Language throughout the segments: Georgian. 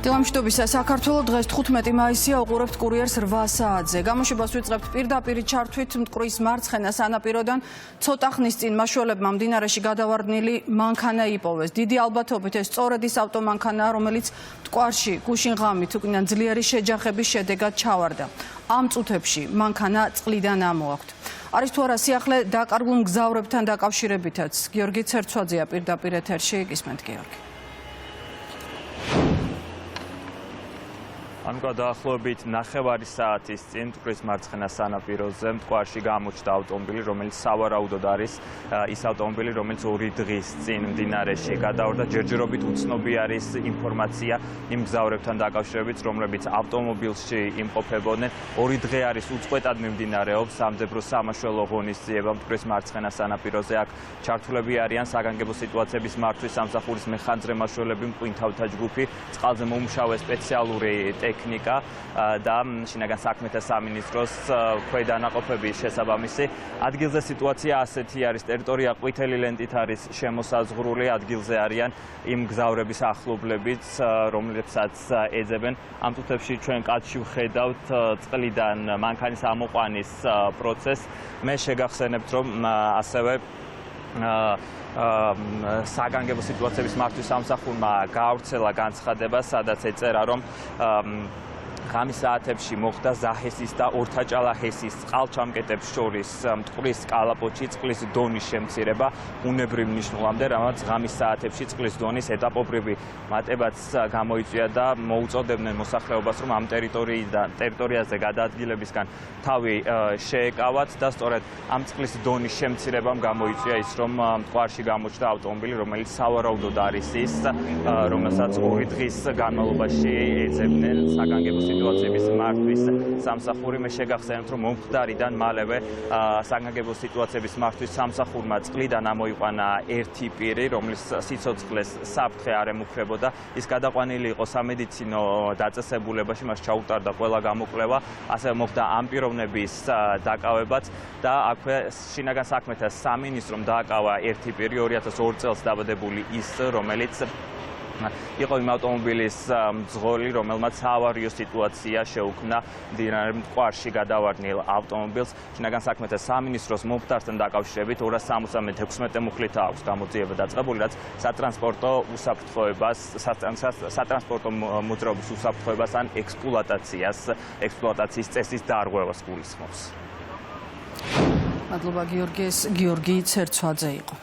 დილამშვიდობისა, საქართველოს დღეს 15 მაისია უყურებთ კურიერს 8 საათზე. გამოშვებას ვიწყებთ პირდაპირ ჩართვით მტკვრის მარცხენა სანაპიროდან ცოტა ხნის წინ მაშველებმა მდინარეში გადავარდნილი მანქანა იპოვეს. დიდი ალბათობით ეს სწორედ ის ავტომანქანაა, რომელიც მტკვარში გუშინ ღამით უკან ძლიერი შეჯახების შედეგად ჩავარდა. ამ წუთებში მანქანა წყლიდან ამოაქვთ. არის თუ არა სიახლე დაკარგულ მგზავრებთან დაკავშირებითაც. გიორგი ცერცვაძეა პირდაპირ ეთერში, გისმენთ გიორგი. ამგვარად დაახლოებით 9 საათის წინ მტკვრის მარცხენა სანაპიროზე მტკვარში გამოჩნდა ავტომობილი, რომელიც სავარაუდოდ არის ის ავტომობილი, რომელიც 2 დღის წინ მდინარეში გადავარდა. ჯერჯერობით უცნობი არის ინფორმაცია იმ მგზავრებთან დაკავშირებით, რომლებიც ავტომობილში იმყოფებოდნენ. 2 დღე არის უწყვეტად მიმდინარეობს სამძებრო სამაშველო ღონისძიება მტკვრის მარცხენა სანაპიროზე. აქ ჩართულები არიან საგანგებო სიტუაციების მართვის სამსახურის მეხანძრე მაშველები, მყინთავთა ჯგუფი, წყალზე მომუშავე სპეციალური ტექნიკა და შინაგან საქმეთა სამინისტროს ქვედანაყოფების შესაბამისი. ადგილზე სიტუაცია ასეთი არის, ტერიტორია ყვითელი ლენტით არის შემოსაზღვრული, ადგილზე არიან იმ მგზავრების ახლობლებიც, რომლებსაც ეძებენ. ამ წუთებში ჩვენ კადრში ვხედავთ წყლიდან მანქანის ამოყვანის პროცესს. მე შეგახსენებთ, რომ ასევე საგანგებო სიტუაციების მართვის სამსახურმა გაავრცელა განცხადება, სადაც ეწერა, რომ ღამის საათებში მოხდა ზაჰესის და ორთაჭალაჰესის წყალჩამკეტებს შორის მტკვრის კალაპოტში წყლის დონის შემცირება უნებრივ მნიშვნელობამდე, რამაც ღამის საათებში წყლის დონის ეტაპობრივი მატებაც გამოიწვია და მოუწოდებდნენ მოსახლეობას, რომ ამ ტერიტორიაზე გადაადგილებისგან თავი შეეკავათ და სწორედ ამ წყლის დონის შემცირებამ გამოიწვია ის, რომ მტკვარში გამოჩნდა ავტომობილი, რომელიც სავარაუდოდ არის ის, რომელსაც 2 დღის განმავლობაში ეძებდნენ საგანგებო სიტუაციების მართვის სამსახური. მე შეგახსენებთ, რომ მომხდარიდან მალევე საგანგებო სიტუაციების მართვის სამსახურმა წყლიდან ამოიყვანა ერთი პირი, რომლის სიცოცხლეს საფრთხე არ ემუქრებოდა. ის გადაყვანილი იყო სამედიცინო დაწესებულებაში, მას ჩაუტარდა ყველა გამოკვლევა, ასევე მოხდა ამ პიროვნების დაკავებაც და აქვე შინაგან საქმეთა სამინისტრომ დააკავა ერთი პირი, 2002 წელს დაბადებული ის, რომელიც იყო იმ ავტომობილის მძღოლი, რომელმაც საავარიო სიტუაცია შეუქმნა მდინარე მტკვარში გადავარდნილ ავტომობილს. შინაგან საქმეთა სამინისტროს მომხდართან დაკავშირებით 276 მუხლით აქვს გამოძიება დაწყებული, რაც სატრანსპორტო მოძრაობის უსაფრთხოებას ან ექსპლუატაციის წესის დარღვევას გულისხმობს. მადლობა გიორგი ცერცვაძე იყო.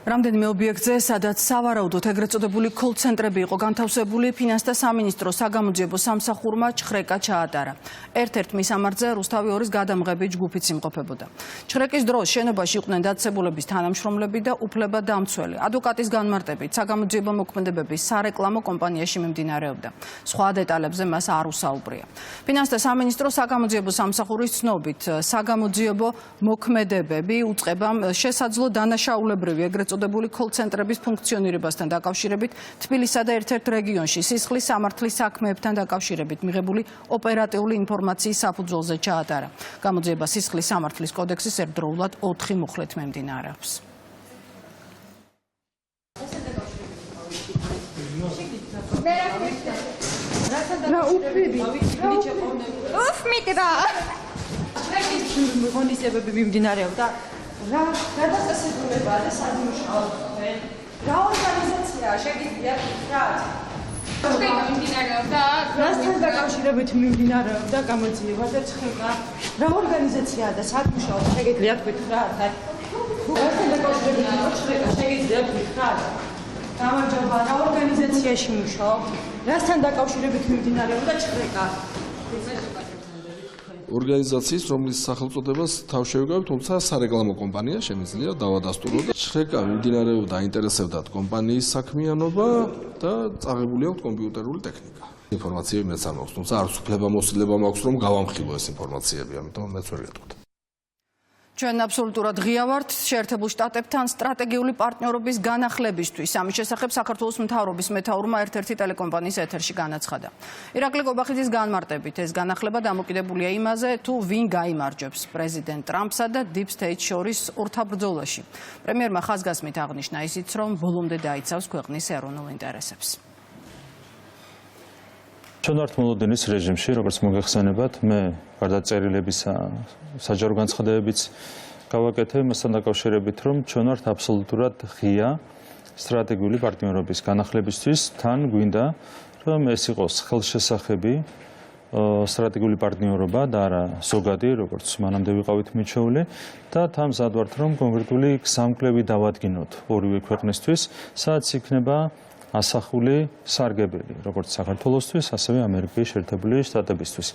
რამდენიმე ობიექტზე, სადაც სავარაუდოდ ეგრეთ წოდებული კოლ-ცენტრები იყო განთავსებული, ფინანსთა სამინისტროს საგამოძიებო სამსახურმა ჩხრეკა ჩაატარა. ერთ-ერთ მისამართზე რუსთავი 2-ის გადამღები ჯგუფიც იმყოფებოდა. ჩხრეკის დროს შენობაში იყვნენ დაწესებულების თანამშრომლები და უფლებადამცველი. ადვოკატის განმარტებით, საგამოძიებო მოქმედებები სარეკლამო კომპანიაში მიმდინარეობდა. სხვა დეტალებზე მას არ უსაუბრია. ფინანსთა სამინისტროს საგამოძიებო სამსახურის ცნობით, საგამოძიებო მოქმედებები უწყებამ შესაძლო დანაშაულებრივი ეგრეთ წოდებული კოლ-ცენტრების ფუნქციონირებასთან დაკავშირებით თბილისსა და ერთ-ერთ რეგიონში სისხლის სამართლის საქმეებთან დაკავშირებით მიღებული ოპერატიული ინფორმაციის საფუძველზე ჩაატარა. გამოძიება სისხლის სამართლის კოდექსის ერთდროულად 4 მუხლით მიმდინარეობს. ღონისძიებები მიმდინარეობდა. რა დაწესებულებაა და სად მუშაობენ? რა ორგანიზაციაა შეგიძლიათ ვთქვათ? რასთან დაკავშირებით მიმდინარეობდა გამოძიება და ჩხრეკა? რა ორგანიზაციაა და სად მუშაობს? შეგიძლიათ ვთქვათ? რასთან დაკავშირებით ჩხრეკა? შეგიძლიათ ვთქვათ? გამარჯობა, რა ორგანიზაციაში მუშაობთ? რასთან დაკავშირებით მიმდინარეობდა ჩხრეკა? ორგანიზაციის, რომლის სახელწოდებას თავ შევიკავებთ, თუმცა სარეკლამო კომპანია შემიძლია დავადასტუროთ. ჩხრეკა მიმდინარეობდა, აინტერესებდათ კომპანიის საქმიანობა და წაღებული აქვს კომპიუტერული ტექნიკა. ინფორმაციები მეც არ მაქვს, თუმცა არც უფლებამოსილება მაქვს, რომ გავამხილო ეს ინფორმაციები, ამიტომ მეც ვერ გეტყვით. ჩვენ აბსოლუტურად ღია ვართ შეერთებულ შტატებთან სტრატეგიული პარტნიორობის განახლებისთვის. ამის შესახებ საქართველოს მთავრობის მეთაურმა ერთ-ერთი ტელეკომპანიის ეთერში განაცხადა. ირაკლი კობახიძის განმარტებით ეს განახლება დამოკიდებულია იმაზე, თუ ვინ გაიმარჯვებს პრეზიდენტ ტრამპსა და Deep State შორის ურთაბრძოლაში. პრემიერმა ხაზგასმით აღნიშნა ისიც, რომ ბოლომდე დაიცავს ქვეყნის ეროვნულ ინტერესებს. ჩვენ ვართ მოლოდინის რეჟიმში, როგორც მოგეხსენებათ, მე გარდა წერილებისა საჯარო განცხადებებიც გავაკეთე იმასთან დაკავშირებით, რომ ჩვენ ვართ აბსოლუტურად ღია სტრატეგიული პარტნიორობის განახლებისთვის, თან გვინდა, რომ ეს იყოს ხელშესახები სტრატეგიული პარტნიორობა და არა ზოგადი, როგორც მანამდე ვიყავით მიჩეული და თან მზად ვართ, რომ კონკრეტული გზამკვლევი დავადგინოთ ორივე ქვეყნისთვის, სადაც იქნება ასახული სარგებელი, როგორც საქართველოსთვის, ასევე ამერიკის შეერთებული შტატებისთვის.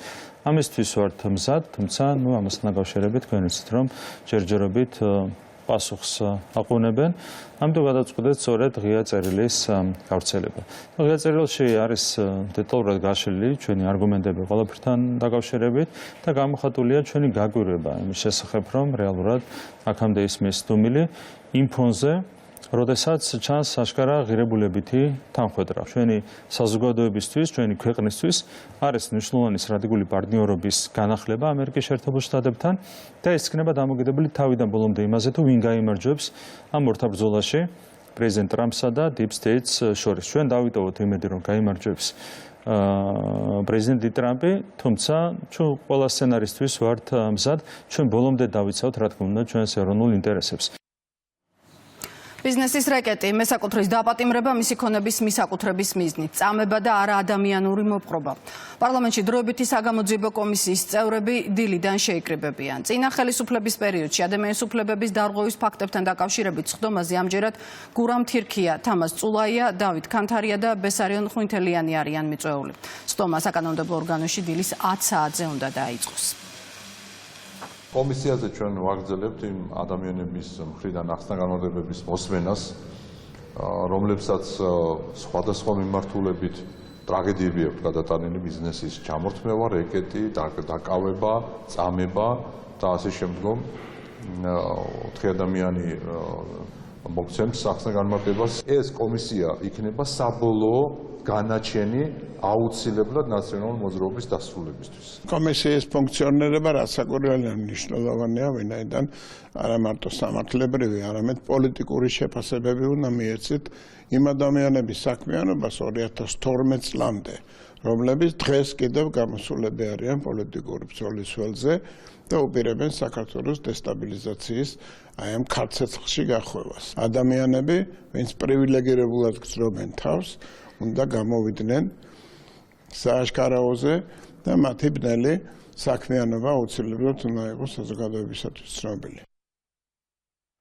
ამისთვის ვართ მზად, თუმცა, ამასთან დაკავშირებით თქვენ იცით, რომ ჯერჯერობით პასუხს აყუნებენ. ამიტომ გადავწყვეტეთ სწორედ ღია წერილის გავრცელება. ღია წერილში არის დეტალურად გაშლილი ჩვენი არგუმენტები ყველაფერთან დაკავშირებით და გამოხატულია ჩვენი გაგვირება იმის შესახებ, რომ რეალურად აქამდე ისმის სტუმილი იმ ფონზე როდესაც ჩანს აშკარა ღირებულებითი თანხმედრა. ჩვენი საზოგადოებისთვის, ჩვენი ქვეყნისთვის არის მნიშვნელოვანი სტრატეგიული პარტნიორობის განახლება ამერიკის შეერთებულ შტატებთან და ეს იქნება დამოკიდებული თავიდან ბოლომდე იმაზე, თუ ვინ გაიმარჯვებს ამ ორთაბრძოლაში პრეზიდენტ ტრამპსა და Deep State-ს შორის. ჩვენ დავიტოვოთ იმედი, რომ გაიმარჯვებს პრეზიდენტი ტრამპი, თუმცა ჩვენ ყველა სცენარისთვის ვართ მზად, ჩვენ ბოლომდე დავიცავთ, რა თქმა უნდა, ჩვენს ეროვნულ ინტერესებს. ბიზნესის რეკეტი, მესაკუთრის დაპატიმრება, მისი ქონების მისაკუთრების მიზნით, წამება და არა ადამიანური მოპყრობა. პარლამენტში დროებითი საგამოძიებო კომისიის წევრები დილიდან შეიკრიბებიან. წინა ხელისუფლების პერიოდში ადამიანის უფლებების დარღვევის ფაქტებთან დაკავშირებით სხდომაზე ამჯერად გურამ თირქია, თამაზ წულაია, დავით ქანთარია და ბესარიონ ხვინთელიანი არიან მიწვეული. სხდომა საკანონმდებლო ორგანოში დილის 10 საათზე უნდა დაიწყოს. კომისიაზე ჩვენ ვაგრძელებთ იმ ადამიანების მხრიდან ახსნა-განმარტებების მოსმენას, რომლებსაც სხვადასხვა მიმართულებით ტრაგედიები აქვს გადატანილი ბიზნესის ჩამორთმევა, რეკეტი, დაკავება, წამება და ასე შემდგომ. 4 ადამიანი მოგცემს ახსნა-განმარტებას. ეს კომისია იქნება საბოლოო განაჩენი აუცილებლად ნაციონალური მოძრაობის დასრულებისთვის. კომისიის ფუნქციონირება რასაკვირველია მნიშვნელოვანია, ვინაიდან არა მარტო სამართლებრივი, არამედ პოლიტიკური შეფასებები უნდა მიეცეთ იმ ადამიანების საქმიანობას 2012 წლამდე, რომლებიც დღეს კიდევ გამოსულები არიან პოლიტიკური ბრძოლის ველზე და უპირებენ საქართველოს დესტაბილიზაციის აი ამ ქარცეცხლში გახვევას. ადამიანები, ვინც პრივილეგირებულად გრძნობენ თავს, უნდა გამოვიდნენ სააშკარაოზე და მათი ბნელი საქმიანობა აუცილებლად უნდა იყოს საზოგადოებისათვის ცნობილი.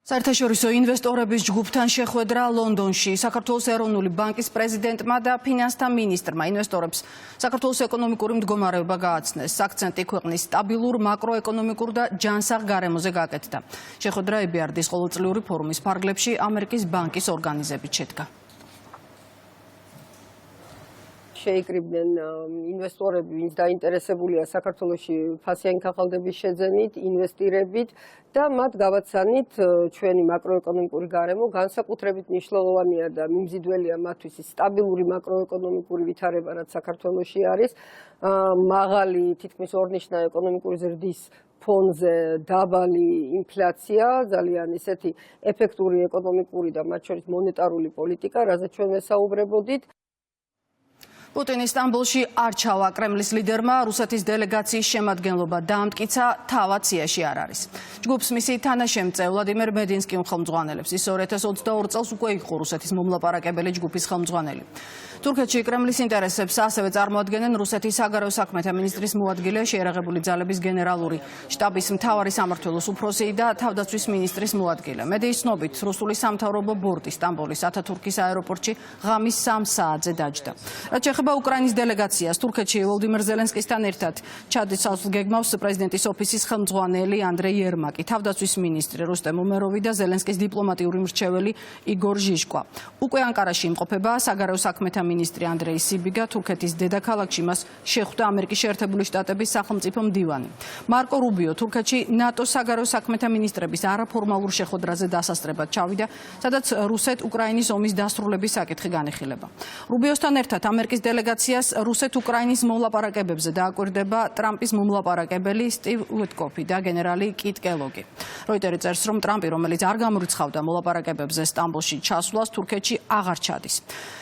საერთაშორისო ინვესტორების ჯგუფთან შეხვედრა ლონდონში. საქართველოს ეროვნული ბანკის პრეზიდენტმა და ფინანსთა მინისტრმა ინვესტორებს საქართველოს ეკონომიკური მდგომარეობა გააცნეს. აქცენტი ქვეყნის სტაბილურ მაკროეკონომიკურ და ჯანსაღ გარემოზე გაკეთდა. შეხვედრა EBRD-ის ყოველწლიური ფორუმის ფარგლებში ამერიკის ბანკის ორგანიზებით შედგა. შეიკრიბნენ ინვესტორები, ვინც დაინტერესებულია საქართველოში ფასიანი ქაღალდების შეძენით, ინვესტირებით და მათ გავაცანით ჩვენი მაკროეკონომიკური გარემო განსაკუთრებით მნიშვნელოვანია და მიმზიდველია მათთვის სტაბილური მაკროეკონომიკური ვითარება, რაც საქართველოში არის, მაღალი თითქმის ორნიშნა ეკონომიკური ზრდის ფონზე დაბალი ინფლაცია, ძალიან ისეთი ეფექტური ეკონომიკური და მათ შორის მონეტარული პოლიტიკა, რაზეც ჩვენ ვესაუბრებოდით. პუტინი სტამბოლში არ ჩავა. კრემლის ლიდერმა რუსეთის დელეგაციის შემადგენლობა დაამტკიცა, თავად სიაში არ არის. ჯგუფს მისი თანაშემწე ვლადიმერ მედინსკი ხელმძღვანელებს. ის 2022 წელს უკვე იყო რუსეთის მომლაპარაკებელი ჯგუფის ხელმძღვანელი. თურქეთში კრემლის ინტერესებს ასევე წარმოადგენენ რუსეთის საგარეო საქმეთა მინისტრის მოადგილე, შეიარაღებული ძალების გენერალური შტაბის მთავარი სამმართველოს უფროსი და თავდაცვის მინისტრის მოადგილე. მედიის ცნობით, რუსული სამთავრობო ბორტი სტამბოლის ათათურქის აეროპორტში ღამის 3 საათზე დაჯდა. რაც შეეხება უკრაინის დელეგაციას, თურქეთში ვლოდიმერ ზელენსკისთან ერთად ჩადის გეგმავს პრეზიდენტის ოფისის ხელმძღვანელი ანდრეი ერმაკი, თავდაცვის მინისტრი რუსტემ უმეროვი და ზელენსკის დიპლომატიური მრჩეველი იგორ ჟიშკვა. უკვე ანკარაში იმყოფება საგარეო საქმეთა მინისტრი ანდრეი სიბიგა. თურქეთის დედაქალაქში მას შეხვდა ამერიკის შეერთებული შტატების სახელმწიფო მდივანი. მარკო რუბიო თურქეთში ნატოს საგარეო საქმეთა მინისტრების არაფორმალურ შეხვედრაზე დასასწრებად ჩავიდა, სადაც რუსეთ-უკრაინის ომის დასრულების საკითხი განიხილება. რუბიოსთან ერთად ამერიკის დელეგაციას რუსეთ-უკრაინის მომლაპარაკებებზე დააკვირდება ტრამპის მომლაპარაკებელი სტივ უიტკოფი და გენერალი კიტ კელოგი. როიტერი წერს, რომ ტრამპი, რომელიც არ გამორიცხავდა მოლაპარაკებებზე სტამბოლში ჩასვლას, თურქეთში აღარ ჩადის.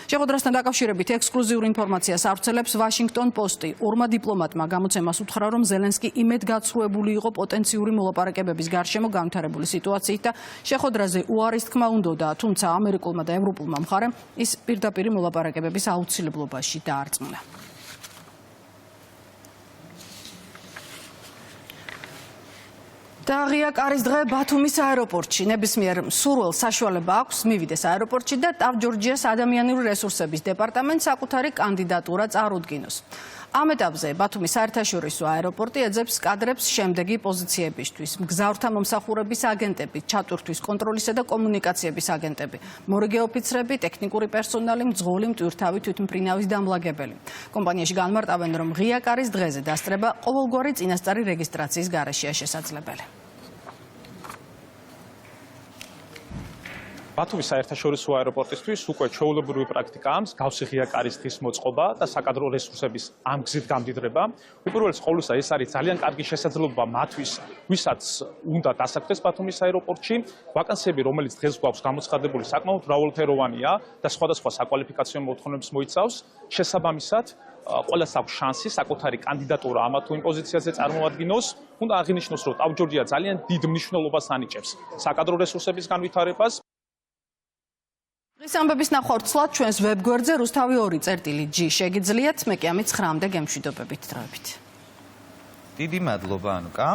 შეხვედრასთან დაკავშირებით ექსკლუზიურ ინფორმაციას ავრცელებს ვაშინგტონ პოსტი. ორმა დიპლომატმა გამოცემას უთხრა, რომ ზელენსკი იმედგაცრუებული იყო პოტენციური მოლაპარაკებების გარშემო განვითარებული სიტუაციით და შეხვედრაზე უარის თქმა უნდოდა, თუმცა ამერიკულმა და ევროპულმა მხარემ ის პირდაპირ მოლაპარაკებების აუცილებლობაში დაარწმუნა. და ღია კარის დღე ბათუმის აეროპორტში. ნებისმიერ მსურველს საშუალება აქვს მივიდეს აეროპორტში და ტავ-ჯორჯიას ადამიანური რესურსების დეპარტამენტს საკუთარი კანდიდატურა წარუდგინოს. ამ ეტაპზე ბათუმის საერთაშორისო აეროპორტი ეძებს კადრებს შემდეგი პოზიციებისთვის: მგზავრთა მომსახურების აგენტები, ჩატვირთვის კონტროლისა და კომუნიკაციების აგენტები, მორიგე ოფიცრები, ტექნიკური პერსონალი, მძღოლი, მტვირთავი, თვითმფრინავის დამლაგებელი. კომპანიაში განმარტავენ, რომ ღია კარის დღეზე დასწრება ყოველგვარი წინასწარი რეგისტრაციის გარეშეა შესაძლებელი. ბათუმის საერთაშორისო აეროპორტისთვის უკვე ჩვეულებრივი პრაქტიკაა მსგავსი ღია კარის დღის მოწყობა და საკადრო რესურსების ამ გზით გამდიდრება. უპირველეს ყოვლისა ეს არის ძალიან კარგი შესაძლებლობა მათთვის, ვისაც უნდა დასაქმდეს ბათუმის აეროპორტში. ვაკანსიები, რომელიც დღეს გვაქვს გამოცხადებული, საკმაოდ მრავალფეროვანია და სხვადასხვა საკვალიფიკაციო მოთხოვნებს მოიცავს. შესაბამისად, ყველას აქვს შანსი საკუთარი კანდიდატურა ამა თუ იმ პოზიციაზე წარმოადგინოს. უნდა აღინიშნოს, რომ ტავ-ჯორჯია ძალიან დიდ მნიშვნელობას ანიჭებს საკადრო რესურსების განვითარებას. დღის ამბების ნახევარწლად ჩვენს ვებგვერდზე rustavi2.g შეგიძლიათ, მე კი ამით 9-მდე გემშვიდობებით დროებით. დიდი მადლობა ანუკა.